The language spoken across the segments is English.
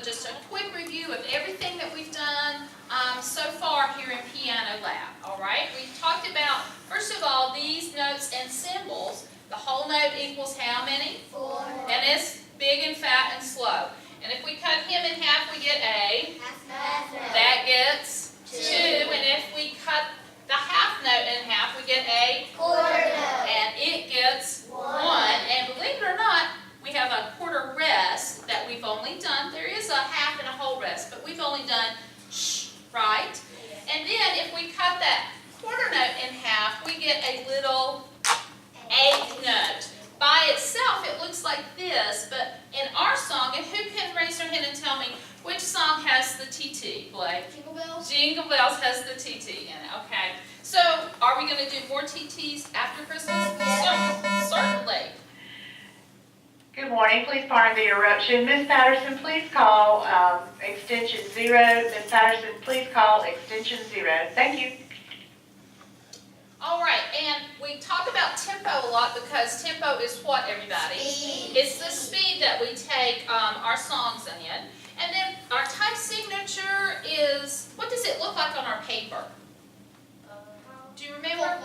just a quick review of everything that we've done so far here in Piano Lab. All right, we've talked about, first of all, these notes and symbols. The whole note equals how many? 4. And it's big and fat and slow. And if we cut him in half, we get a. That gets 2. And if we cut the half note in half, we get a quarter note. And it gets 1. And believe it or not, we have a quarter rest that we've only done. There is a half and a whole rest, but we've only done shh, right? And then if we cut that quarter note in half, we get a little 8th note. By itself, it looks like this, but in our song, and who can raise their hand and tell me which song has the TT, Blake? Jingle bells. Jingle Bells has the TT in it, okay. So, are we going to do more TTs after Christmas? Certainly. Good morning. Please pardon the interruption. Ms. Patterson, please call extension 0. Ms. Patterson, please call extension 0. Thank you. All right, and we talk about tempo a lot because tempo is what, everybody? Speed. It's the speed that we take our songs in. And then our type signature is, what does it look like on our paper? Do you remember?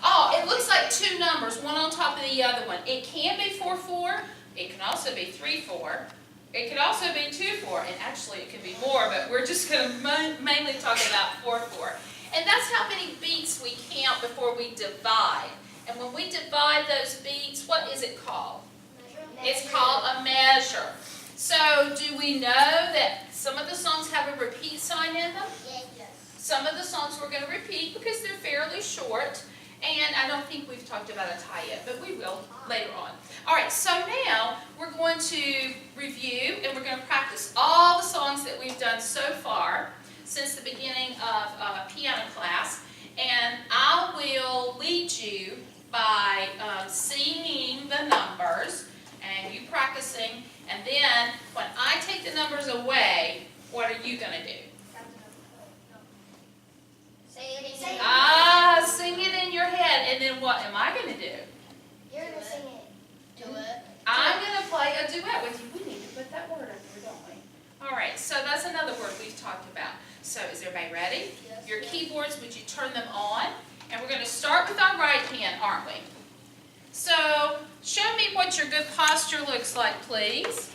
Oh, it looks like 2 numbers, one on top of the other one. It can be 4-4. It can also be 3-4. It could also be 2-4. And actually, it can be more, but we're just going to mainly talk about 4-4. And that's how many beats we count before we divide. And when we divide those beats, what is it called? It's called a measure. So, do we know that some of the songs have a repeat sign in them? Yes. Some of the songs we're going to repeat because they're fairly short. And I don't think we've talked about a tie yet, but we will later on. All right, so now we're going to review and we're going to practice all the songs that we've done so far since the beginning of piano class. And I will lead you by singing the numbers and you practicing. And then when I take the numbers away, what are you going to do? Sing it in your head. And then what am I going to do? You're going to sing it. Do it. I'm going to play a duet with you. We need to put that word up there, don't we? All right, so that's another word we've talked about. So is everybody ready? Yes. Your keyboards, would you turn them on? And we're going to start with our right hand, aren't we? So show me what your good posture looks like, please.